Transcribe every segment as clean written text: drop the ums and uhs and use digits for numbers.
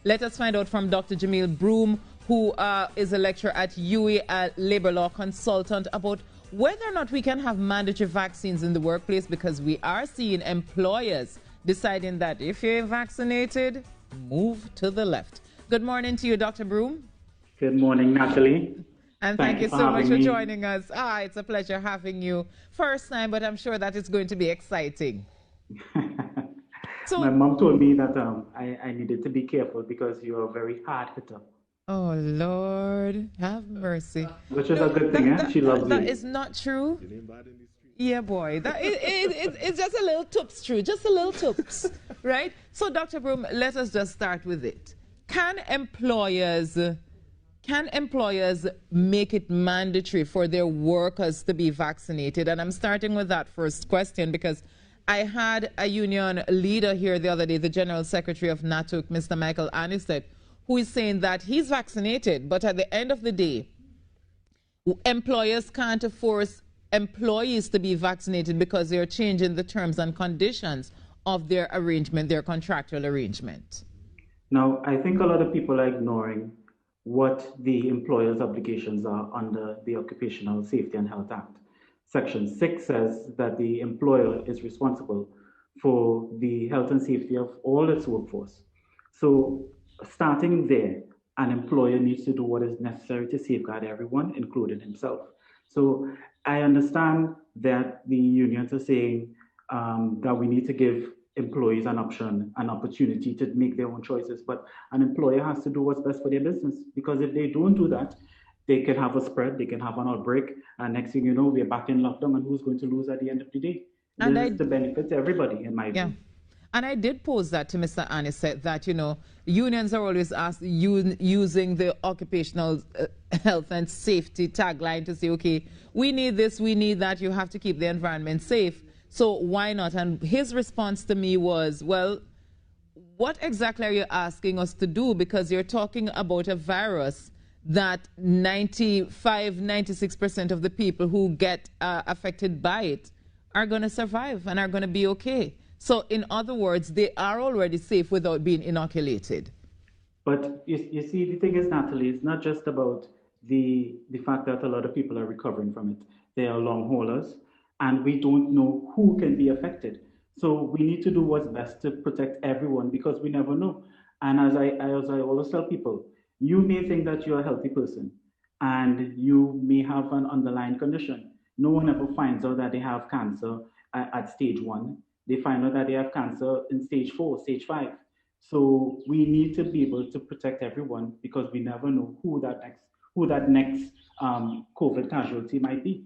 Let us find out from Dr. Jamille Broome, who is a lecturer at UWI, a labor law consultant, about whether or not we can have mandatory vaccines in the workplace, because we are seeing employers deciding that if you're vaccinated, move to the left. Good morning to you, Dr. Broome. Good morning, Natalie. And thank you so much for joining us. It's a pleasure having you. First time, but I'm sure that it's going to be exciting. So, my mom told me that I needed to be careful because you're a very hard hitter. Oh, Lord, have mercy. Which is a good thing, She loves you. That is not true. Yeah, boy. It's just a little toops true. Just a little toops, right? So, Dr. Broome, let us just start with it. Can employers make it mandatory for their workers to be vaccinated? And I'm starting with that first question because I had a union leader here the other day, the General Secretary of NATUC, Mr. Michael Anistet, who is saying that he's vaccinated, but at the end of the day, employers can't force employees to be vaccinated because they're changing the terms and conditions of their arrangement, their contractual arrangement. Now, I think a lot of people are ignoring what the employer's obligations are under the Occupational Safety and Health Act. Section 6 says that the employer is responsible for the health and safety of all its workforce. So starting there, an employer needs to do what is necessary to safeguard everyone, including himself. So I understand that the unions are saying that we need to give employees an option, an opportunity to make their own choices, but an employer has to do what's best for their business, because if they don't do that, they can have a spread, they can have an outbreak, and next thing you know, we're back in lockdown, and who's going to lose at the end of the day? And this is the benefit to everybody, in my view. And I did pose that to Mr. Anistet, that, you know, unions are always using the occupational health and safety tagline to say, okay, we need this, we need that, you have to keep the environment safe, so why not? And his response to me was, well, what exactly are you asking us to do? Because you're talking about a virus that 96% of the people who get affected by it are going to survive and are going to be okay. So in other words, they are already safe without being inoculated. But you see, the thing is, Natalie, it's not just about the fact that a lot of people are recovering from it. They are long haulers, and we don't know who can be affected. So we need to do what's best to protect everyone, because we never know. And as I always tell people, you may think that you're a healthy person and you may have an underlying condition. No one ever finds out that they have cancer at stage 1. They find out that they have cancer in stage 4, stage 5. So we need to be able to protect everyone, because we never know who that next COVID casualty might be.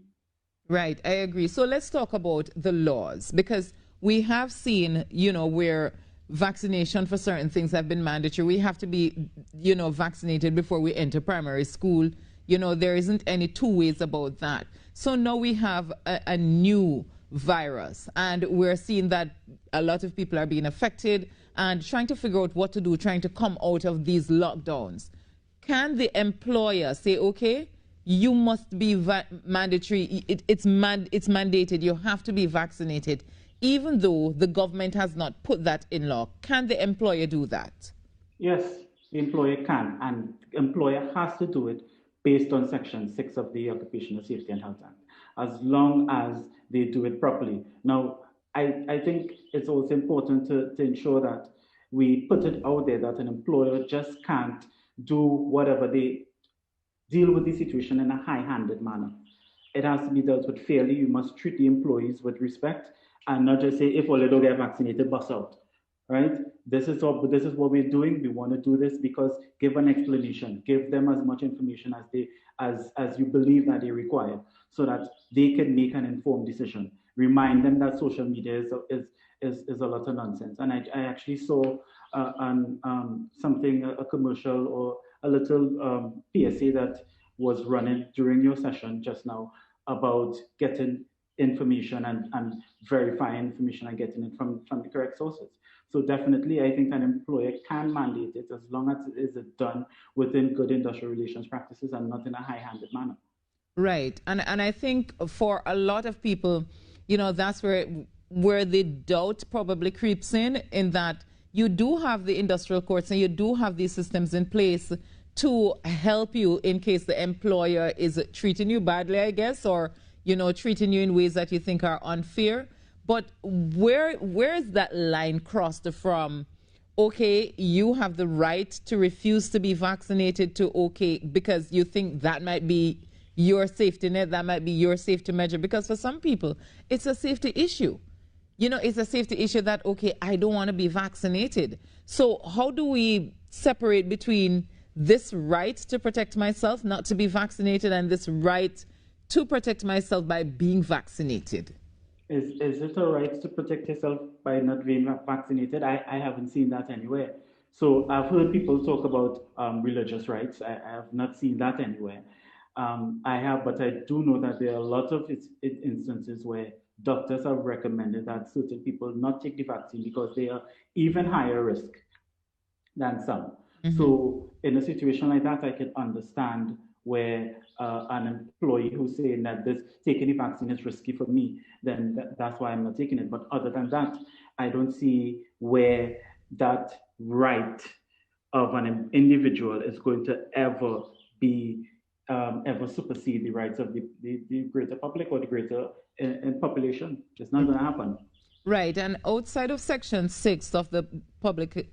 Right, I agree. So let's talk about the laws, because we have seen, you know, where vaccination for certain things have been mandatory. We have to be, you know, vaccinated before we enter primary school. You know, there isn't any two ways about that. So now we have a new virus, and we're seeing that a lot of people are being affected and trying to figure out what to do, trying to come out of these lockdowns. Can the employer say, okay, you must be mandatory, it's mandated, you have to be vaccinated, even though the government has not put that in law? Can the employer do that? Yes, the employer can, and the employer has to do it based on Section 6 of the Occupational Safety and Health Act, as long as they do it properly. Now, I think it's also important to ensure that we put it out there that an employer just can't do whatever. They deal with the situation in a high-handed manner. It has to be dealt with fairly. You must treat the employees with respect, and not just say, if all they don't get vaccinated, bust out, right? This is what we're doing. We want to do this because give an explanation, give them as much information as you believe that they require, so that they can make an informed decision. Remind them that social media is a lot of nonsense. And I actually saw a commercial or a little PSA that was running during your session just now about getting information and verifying information and getting it from the correct sources. So definitely, I think an employer can mandate it as long as it is done within good industrial relations practices and not in a high-handed manner. Right, and I think for a lot of people, you know, that's where the doubt probably creeps in that, you do have the industrial courts and you do have these systems in place to help you in case the employer is treating you badly, I guess, or, you know, treating you in ways that you think are unfair. But where is that line crossed from, okay, you have the right to refuse to be vaccinated, to, okay, because you think that might be your safety net, that might be your safety measure? Because for some people, it's a safety issue. You know, it's a safety issue that, okay, I don't want to be vaccinated. So how do we separate between this right to protect myself, not to be vaccinated, and this right to protect myself by being vaccinated? Is it a right to protect yourself by not being vaccinated? I haven't seen that anywhere. So I've heard people talk about religious rights. I have not seen that anywhere. But I do know that there are a lot of instances where doctors have recommended that certain people not take the vaccine because they are even higher risk than some. So in a situation like that, I can understand where an employee who's saying that this taking the vaccine is risky for me, then that's why I'm not taking it. But other than that, I don't see where that right of an individual is going to ever be ever supersede the rights of the greater public or the greater population. It's not going to happen. Right, and outside of Section 6 of the Public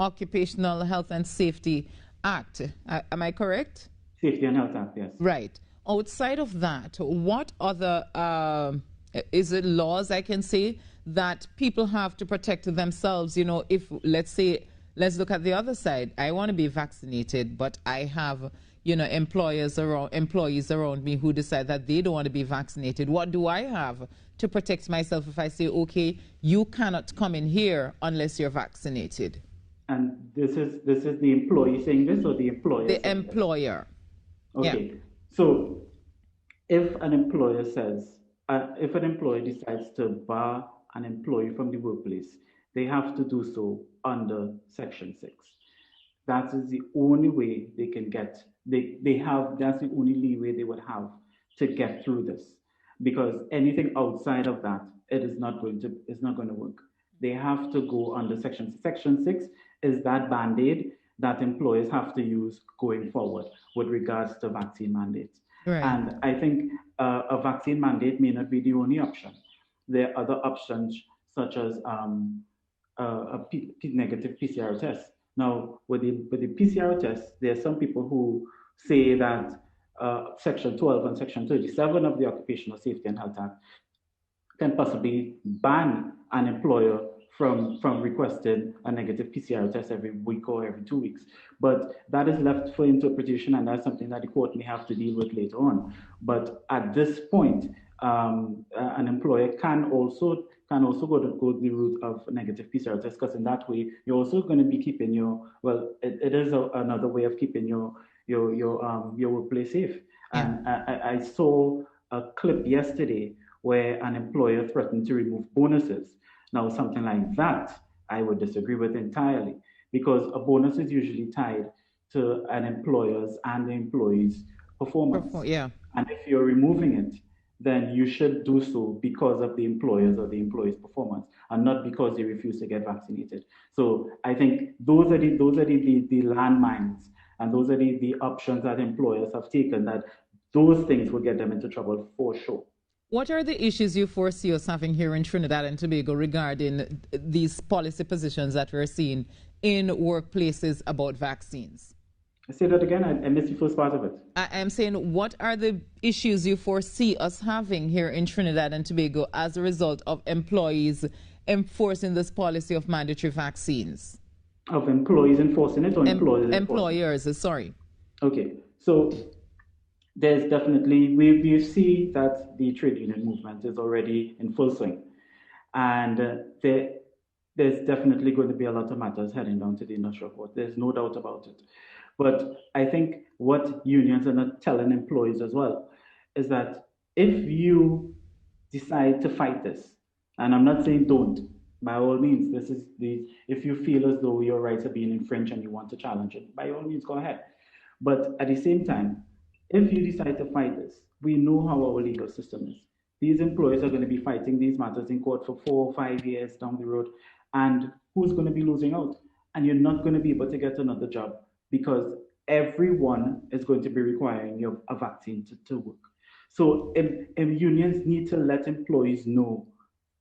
Occupational Health and Safety Act, am I correct? Safety and Health Act, yes. Right. Outside of that, what other, is it laws, I can say, that people have to protect themselves? You know, if, let's say, let's look at the other side. I want to be vaccinated, but I have, you know, employees around me who decide that they don't want to be vaccinated. What do I have to protect myself if I say, okay, you cannot come in here unless you're vaccinated? And this is the employee saying this, or the employer? The employer. Okay. Yeah. So if an employer says, if an employer decides to bar an employee from the workplace, they have to do so under Section 6. That is the only way they can get, that's the only leeway they would have to get through this. Because anything outside of that, it's not going to work. They have to go under Section 6. Section 6 is that band-aid that employers have to use going forward with regards to vaccine mandates. Right. And I think a vaccine mandate may not be the only option. There are other options such as a negative PCR test. Now, with the PCR test, there are some people who say that Section 12 and Section 37 of the Occupational Safety and Health Act can possibly ban an employer from requesting a negative PCR test every week or every 2 weeks. But that is left for interpretation, and that's something that the court may have to deal with later on. But at this point, an employer can also go the route of negative PCR test, because in that way you're also going to be keeping it is another way of keeping your workplace safe. And I saw a clip yesterday where an employer threatened to remove bonuses. Now, something like that, I would disagree with entirely, because a bonus is usually tied to an employer's and the employee's performance. And if you're removing it, then you should do so because of the employer's or the employee's performance, and not because they refuse to get vaccinated. So I think those are the landmines, and those are the options that employers have taken, that those things will get them into trouble for sure. What are the issues you foresee us having here in Trinidad and Tobago regarding these policy positions that we're seeing in workplaces about vaccines? Say that again. I missed the first part of it. I'm saying, what are the issues you foresee us having here in Trinidad and Tobago as a result of employees enforcing this policy of mandatory vaccines? Of employees enforcing it, or employers? Employers, sorry. Okay. So there's definitely, we see that the trade union movement is already in full swing. And there's definitely going to be a lot of matters heading down to the industrial court. There's no doubt about it. But I think what unions are not telling employees as well is that if you decide to fight this, and I'm not saying don't, by all means, if you feel as though your rights are being infringed and you want to challenge it, by all means, go ahead. But at the same time, if you decide to fight this, we know how our legal system is. These employees are going to be fighting these matters in court for 4 or 5 years down the road. And who's going to be losing out? And you're not going to be able to get another job because everyone is going to be requiring you a vaccine to work. So unions need to let employees know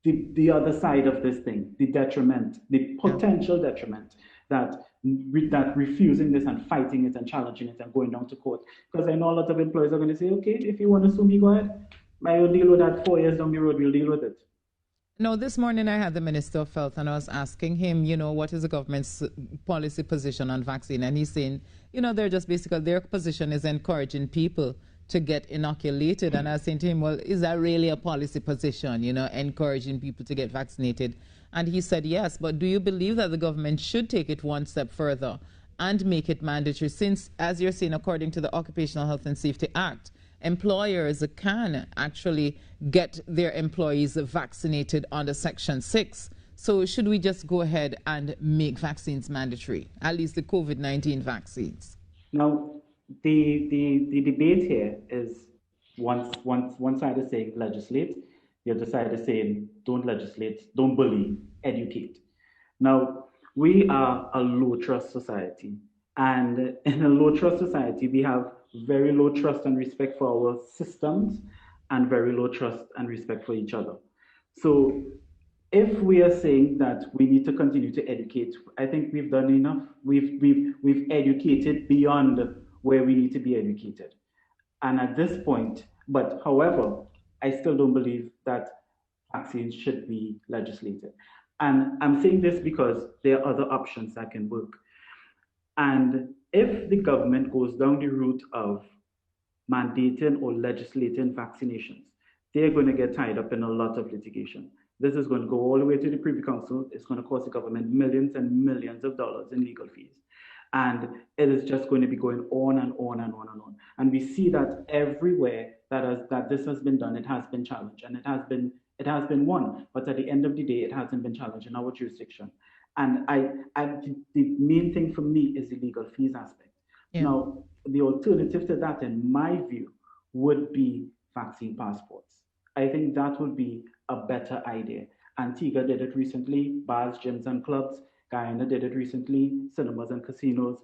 the other side of this thing, the detriment, the potential detriment that that refusing this and fighting it and challenging it and going down to court. Because I know a lot of employers are going to say, okay, if you want to sue me, go ahead. I will deal with that 4 years down the road, we'll deal with it. No, this morning I had the Minister of Health and I was asking him, what is the government's policy position on vaccine? And he's saying, they're just basically, their position is encouraging people to get inoculated. And I was saying to him, well, is that really a policy position, encouraging people to get vaccinated? And he said, yes, but do you believe that the government should take it one step further and make it mandatory? Since, as you're saying, according to the Occupational Health and Safety Act, employers can actually get their employees vaccinated under Section 6. So should we just go ahead and make vaccines mandatory, at least the COVID-19 vaccines? Now, the debate here is one side is saying legislate, the other side is saying don't legislate, don't bully, educate. Now, we are a low trust society, and in a low trust society, we have very low trust and respect for our systems and very low trust and respect for each other. So if we are saying that we need to continue to educate, I think we've done enough. We've educated beyond where we need to be educated. And at this point, but however, I still don't believe that vaccines should be legislated. And I'm saying this because there are other options that can work. And if the government goes down the route of mandating or legislating vaccinations, they're going to get tied up in a lot of litigation. This is going to go all the way to the Privy Council. It's going to cost the government millions and millions of dollars in legal fees. And it is just going to be going on and on and on and on. And we see that everywhere that this has been done, it has been challenged and it has been won. But at the end of the day, it hasn't been challenged in our jurisdiction. And the main thing for me is the legal fees aspect. Yeah. Now, the alternative to that, in my view, would be vaccine passports. I think that would be a better idea. Antigua did it recently, bars, gyms, and clubs. Guyana did it recently, cinemas and casinos.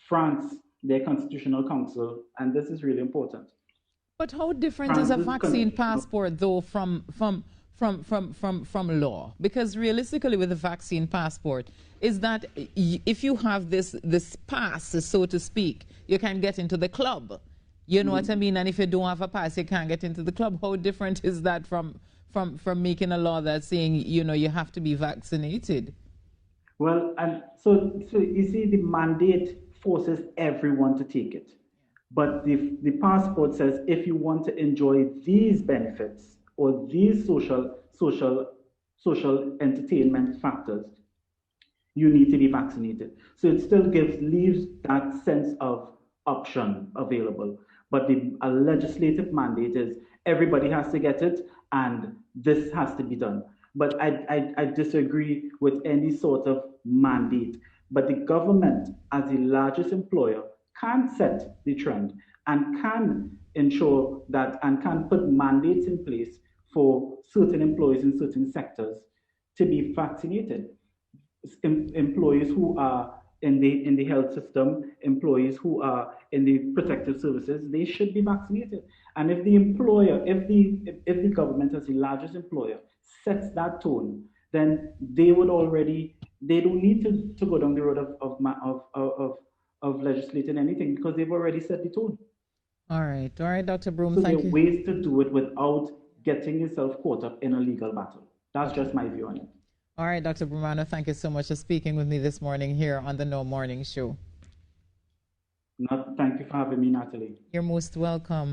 France, their constitutional council, and this is really important. But how different is a vaccine passport, though, from law? Because realistically, with a vaccine passport, is that if you have this pass, so to speak, you can get into the club. You know what I mean? And if you don't have a pass, you can't get into the club. How different is that from making a law that's saying, you have to be vaccinated? Well, and so you see, the mandate forces everyone to take it. But the passport says if you want to enjoy these benefits or these social entertainment factors, you need to be vaccinated. So it still leaves that sense of option available. But a legislative mandate is everybody has to get it and this has to be done. But I disagree with any sort of mandate. But the government, as the largest employer, can set the trend and can ensure that and can put mandates in place for certain employees in certain sectors to be vaccinated. Employees who are in the health system, employees who are in the protective services, they should be vaccinated. And if the employer, if the government as the largest employer sets that tone, then they don't need to go down the road of legislating anything because they've already set the tone. All right, Dr. Broome, so thank you. there are ways to do it without getting yourself caught up in a legal battle. That's just my view on it. All right, Dr. Broome, thank you so much for speaking with me this morning here on the No Morning Show. Thank you for having me, Natalie. You're most welcome.